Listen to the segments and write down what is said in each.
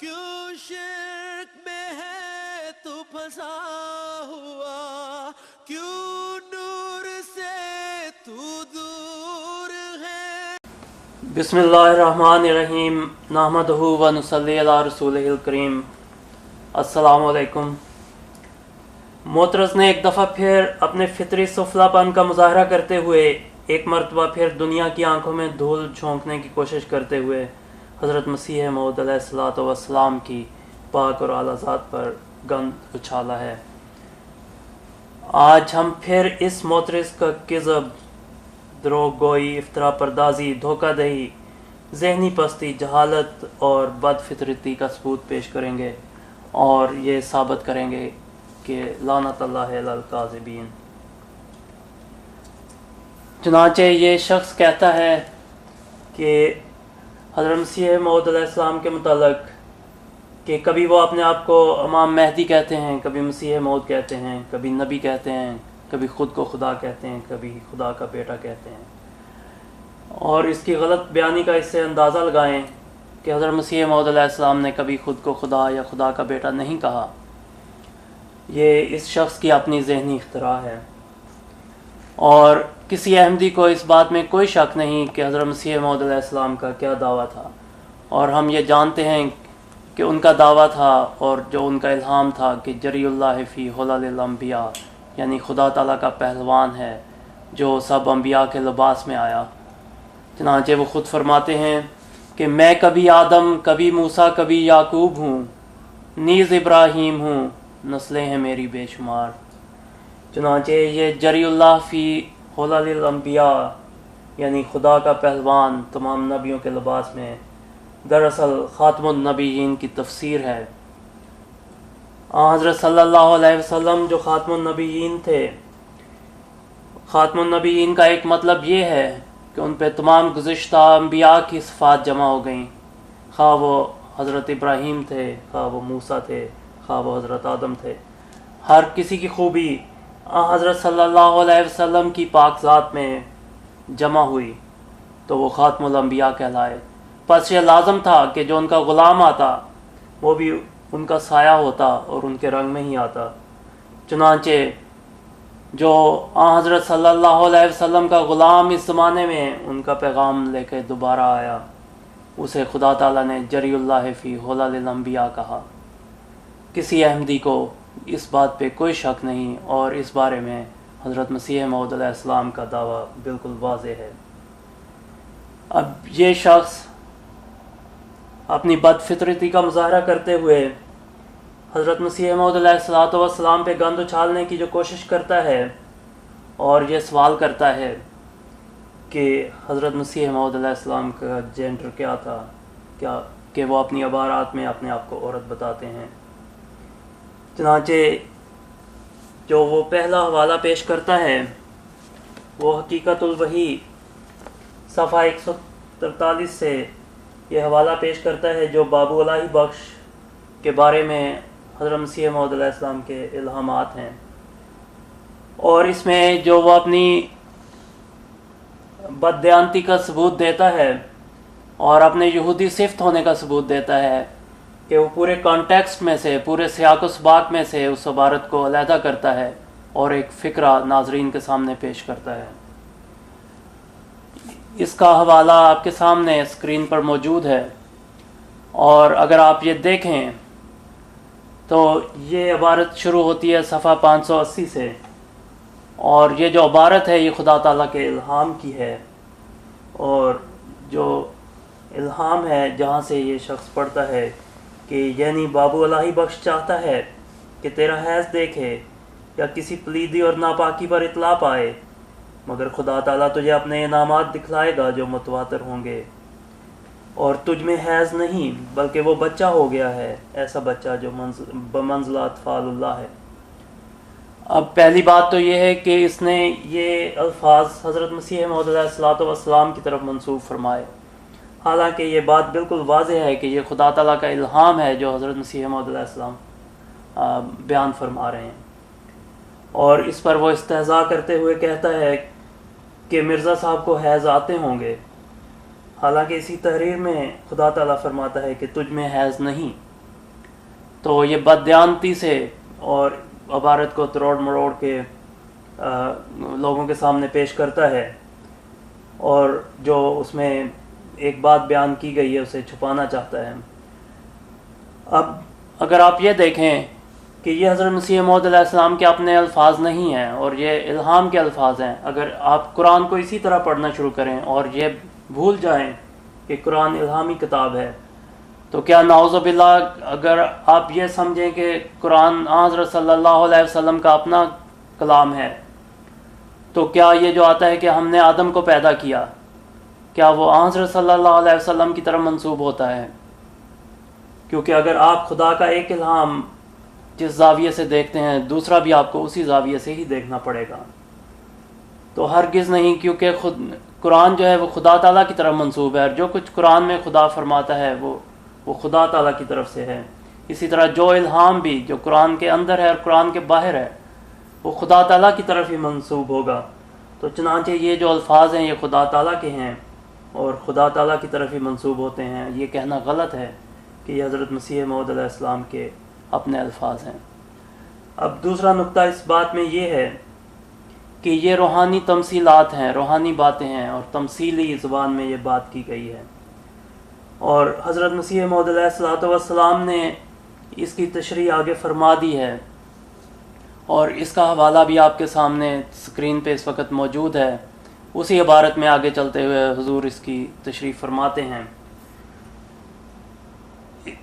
کیوں شرک میں ہے تو پھنسا ہوا، کیوں نور سے تو دور ہے۔ بسم اللہ الرحمن الرحیم، نحمدہ و نصلی علی رسولہ الکریم۔ السلام علیکم۔ معترض نے ایک دفعہ پھر اپنے فطری سفلا پن کا مظاہرہ کرتے ہوئے، ایک مرتبہ پھر دنیا کی آنکھوں میں دھول جھونکنے کی کوشش کرتے ہوئے حضرت مسیح موعود علیہ الصلوۃ والسلام کی پاک اور اعلیٰ ذات پر گند اچھالا ہے۔ آج ہم پھر اس معترض کا کذب، دروغ گوئی، افطرا پردازی، دھوکہ دہی، ذہنی پستی، جہالت اور بد فطرتی کا ثبوت پیش کریں گے اور یہ ثابت کریں گے کہ لعنت اللہ علی الکاذبین۔ چنانچہ یہ شخص کہتا ہے کہ حضرت مسیح موعود علیہ السلام کے متعلق کہ کبھی وہ اپنے آپ کو امام مہدی کہتے ہیں، کبھی مسیح موعود کہتے ہیں، کبھی نبی کہتے ہیں، کبھی خود کو خدا کہتے ہیں، کبھی خدا کا بیٹا کہتے ہیں، اور اس کی غلط بیانی کا اس سے اندازہ لگائیں کہ حضرت مسیح موعود علیہ السلام نے کبھی خود کو خدا یا خدا کا بیٹا نہیں کہا۔ یہ اس شخص کی اپنی ذہنی اختراع ہے، اور کسی احمدی کو اس بات میں کوئی شک نہیں کہ حضرت مسیح موعود علیہ السلام کا کیا دعویٰ تھا، اور ہم یہ جانتے ہیں کہ ان کا دعویٰ تھا اور جو ان کا الہام تھا کہ جری اللہ فی حلل الانبیاء، یعنی خدا تعالیٰ کا پہلوان ہے جو سب انبیاء کے لباس میں آیا۔ چنانچہ وہ خود فرماتے ہیں کہ میں کبھی آدم، کبھی موسیٰ، کبھی یعقوب ہوں، نیز ابراہیم ہوں، نسلیں ہیں میری بے شمار۔ چنانچہ یہ جری اللہ فی حلل الانبیاء یعنی خدا کا پہلوان تمام نبیوں کے لباس میں، دراصل خاتم النبیین کی تفسیر ہے۔ حضرت صلی اللہ علیہ وسلم جو خاتم النبیین تھے، خاتم النبیین کا ایک مطلب یہ ہے کہ ان پہ تمام گزشتہ انبیاء کی صفات جمع ہو گئیں، خواہ وہ حضرت ابراہیم تھے، خواہ وہ موسیٰ تھے، خواہ وہ حضرت آدم تھے، ہر کسی کی خوبی حضرت صلی اللہ علیہ وسلم کی پاک ذات میں جمع ہوئی تو وہ خاتم الانبیاء کہلائے۔ پس یہ لازم تھا کہ جو ان کا غلام آتا وہ بھی ان کا سایہ ہوتا اور ان کے رنگ میں ہی آتا۔ چنانچہ جو حضرت صلی اللہ علیہ وسلم کا غلام اس زمانے میں ان کا پیغام لے کے دوبارہ آیا، اسے خدا تعالیٰ نے جری اللہ فی حلل الانبیاء کہا۔ کسی احمدی کو اس بات پہ کوئی شک نہیں، اور اس بارے میں حضرت مسیح موعود علیہ السلام کا دعویٰ بالکل واضح ہے۔ اب یہ شخص اپنی بد فطرتی کا مظاہرہ کرتے ہوئے حضرت مسیح موعود علیہ السلام پہ گند اچھالنے کی جو کوشش کرتا ہے، اور یہ سوال کرتا ہے کہ حضرت مسیح موعود علیہ السلام کا جینڈر کیا تھا، کیا کہ وہ اپنی عبارات میں اپنے آپ کو عورت بتاتے ہیں۔ چنانچہ جو وہ پہلا حوالہ پیش کرتا ہے وہ حقیقت الوحی صفحہ 143 سے یہ حوالہ پیش کرتا ہے جو بابو الہی بخش کے بارے میں حضرت مسیح موعود علیہ السلام کے الہامات ہیں، اور اس میں جو وہ اپنی بددیانتی کا ثبوت دیتا ہے اور اپنے یہودی صفت ہونے کا ثبوت دیتا ہے کہ وہ پورے کانٹیکسٹ میں سے، پورے سیاق و سباق میں سے اس عبارت کو علیحدہ کرتا ہے اور ایک فقرہ ناظرین کے سامنے پیش کرتا ہے۔ اس کا حوالہ آپ کے سامنے اسکرین پر موجود ہے، اور اگر آپ یہ دیکھیں تو یہ عبارت شروع ہوتی ہے صفحہ 580 سے، اور یہ جو عبارت ہے یہ خدا تعالیٰ کے الہام کی ہے، اور جو الہام ہے جہاں سے یہ شخص پڑھتا ہے کہ یعنی بابو الہی بخش چاہتا ہے کہ تیرا حیض دیکھے یا کسی پلیدی اور ناپاکی پر اطلاع پائے، مگر خدا تعالیٰ تجھے اپنے انعامات دکھلائے گا جو متواتر ہوں گے، اور تجھ میں حیض نہیں بلکہ وہ بچہ ہو گیا ہے، ایسا بچہ جو بمنزلہ اطفال اللہ ہے۔ اب پہلی بات تو یہ ہے کہ اس نے یہ الفاظ حضرت مسیح موعود علیہ السلام کی طرف منسوب فرمائے، حالانکہ یہ بات بالکل واضح ہے کہ یہ خدا تعالیٰ کا الہام ہے جو حضرت مسیح موعود علیہ السلام بیان فرما رہے ہیں، اور اس پر وہ استہزاء کرتے ہوئے کہتا ہے کہ مرزا صاحب کو حیض آتے ہوں گے، حالانکہ اسی تحریر میں خدا تعالیٰ فرماتا ہے کہ تجھ میں حیض نہیں۔ تو یہ بددیانتی سے اور عبارت کو تروڑ مروڑ کے لوگوں کے سامنے پیش کرتا ہے، اور جو اس میں ایک بات بیان کی گئی ہے اسے چھپانا چاہتا ہے۔ اب اگر آپ یہ دیکھیں کہ یہ حضرت مسیح موعود علیہ السلام کے اپنے الفاظ نہیں ہیں اور یہ الہام کے الفاظ ہیں، اگر آپ قرآن کو اسی طرح پڑھنا شروع کریں اور یہ بھول جائیں کہ قرآن الہامی کتاب ہے، تو کیا نعوذ باللہ اگر آپ یہ سمجھیں کہ قرآن حضرت صلی اللہ علیہ وسلم کا اپنا کلام ہے، تو کیا یہ جو آتا ہے کہ ہم نے آدم کو پیدا کیا، کیا وہ حضرت صلی اللہ علیہ وسلم کی طرف منسوب ہوتا ہے؟ کیونکہ اگر آپ خدا کا ایک الہام جس زاویے سے دیکھتے ہیں، دوسرا بھی آپ کو اسی زاویے سے ہی دیکھنا پڑے گا۔ تو ہرگز نہیں، کیونکہ قرآن جو ہے وہ خدا تعالیٰ کی طرف منسوب ہے، اور جو کچھ قرآن میں خدا فرماتا ہے وہ خدا تعالیٰ کی طرف سے ہے۔ اسی طرح جو الہام بھی جو قرآن کے اندر ہے اور قرآن کے باہر ہے، وہ خدا تعالیٰ کی طرف ہی منسوب ہوگا۔ تو چنانچہ یہ جو الفاظ ہیں یہ خدا تعالیٰ کے ہیں اور خدا تعالیٰ کی طرف ہی منسوب ہوتے ہیں، یہ کہنا غلط ہے کہ یہ حضرت مسیح موعود علیہ السلام کے اپنے الفاظ ہیں۔ اب دوسرا نقطہ اس بات میں یہ ہے کہ یہ روحانی تمثیلات ہیں، روحانی باتیں ہیں، اور تمثیلی زبان میں یہ بات کی گئی ہے، اور حضرت مسیح موعود علیہ السلام نے اس کی تشریح آگے فرما دی ہے، اور اس کا حوالہ بھی آپ کے سامنے اسکرین پہ اس وقت موجود ہے۔ اسی عبارت میں آگے چلتے ہوئے حضور اس کی تشریح فرماتے ہیں۔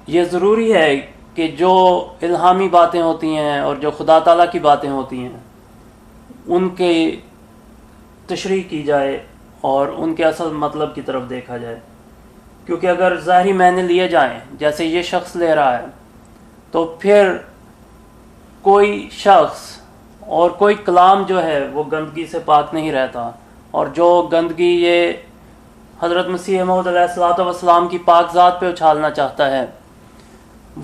یہ ضروری ہے کہ جو الہامی باتیں ہوتی ہیں اور جو خدا تعالیٰ کی باتیں ہوتی ہیں ان کے تشریح کی جائے اور ان کے اصل مطلب کی طرف دیکھا جائے، کیونکہ اگر ظاہری معنی لیے جائیں جیسے یہ شخص لے رہا ہے، تو پھر کوئی شخص اور کوئی کلام جو ہے وہ گندگی سے پاک نہیں رہتا، اور جو گندگی یہ حضرت مسیح موعود علیہ السلام کی پاک ذات پہ اچھالنا چاہتا ہے،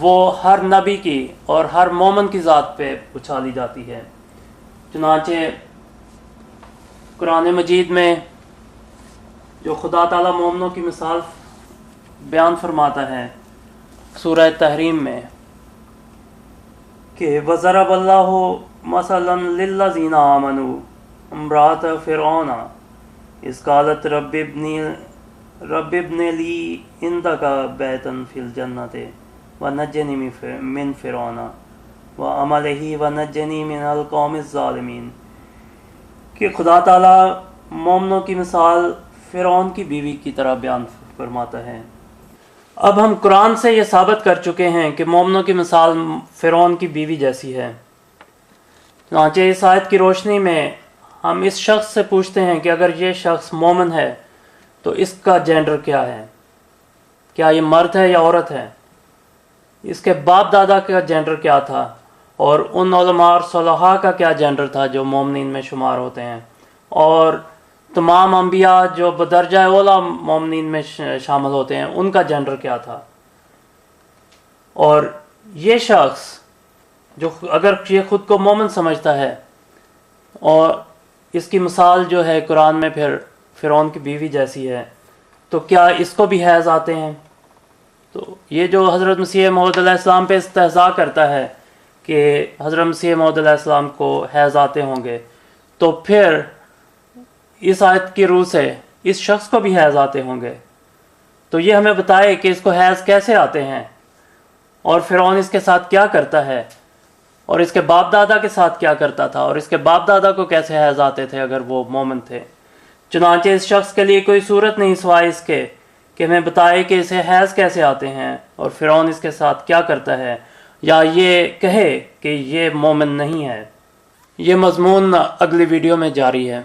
وہ ہر نبی کی اور ہر مومن کی ذات پہ اچھالی جاتی ہے۔ چنانچہ قرآن مجید میں جو خدا تعالیٰ مومنوں کی مثال بیان فرماتا ہے سورہ تحریم میں کہ وَضَرَبَ اللَّهُ مَثَلًا لِلَّذِينَ آمَنُوا امرأة فرعون إذ قالت رب ابن لي عندك بيتا في الجنة ونجني من فرعون وعمله ونجني من القوم الظالمین، کہ خدا تعالیٰ مومنوں کی مثال فرعون کی بیوی کی طرح بیان فرماتا ہے۔ اب ہم قرآن سے یہ ثابت کر چکے ہیں کہ مومنوں کی مثال فرعون کی بیوی جیسی ہے۔ چنانچہ اس آیت کی روشنی میں ہم اس شخص سے پوچھتے ہیں کہ اگر یہ شخص مومن ہے تو اس کا جینڈر کیا ہے؟ کیا یہ مرد ہے یا عورت ہے؟ اس کے باپ دادا کا جینڈر کیا تھا؟ اور ان علماء اور صلحاء کا کیا جینڈر تھا جو مومنین میں شمار ہوتے ہیں؟ اور تمام انبیاء جو بدرجہ اولیٰ مومنین میں شامل ہوتے ہیں ان کا جینڈر کیا تھا؟ اور یہ شخص جو اگر یہ خود کو مومن سمجھتا ہے اور اس کی مثال جو ہے قرآن میں پھر فرعون کی بیوی جیسی ہے، تو کیا اس کو بھی حیض آتے ہیں؟ تو یہ جو حضرت مسیح موعود علیہ السلام پہ استہزاء کرتا ہے کہ حضرت مسیح موعود علیہ السلام کو حیض آتے ہوں گے، تو پھر اس آیت کی روح سے اس شخص کو بھی حیض آتے ہوں گے، تو یہ ہمیں بتائے کہ اس کو حیض کیسے آتے ہیں، اور فرعون اس کے ساتھ کیا کرتا ہے، اور اس کے باپ دادا کے ساتھ کیا کرتا تھا، اور اس کے باپ دادا کو کیسے حیض آتے تھے اگر وہ مومن تھے۔ چنانچہ اس شخص کے لیے کوئی صورت نہیں سوائے اس کے کہ ہمیں بتائے کہ اسے حیض کیسے آتے ہیں اور فرعون اس کے ساتھ کیا کرتا ہے، یا یہ کہے کہ یہ مومن نہیں ہے۔ یہ مضمون اگلی ویڈیو میں جاری ہے۔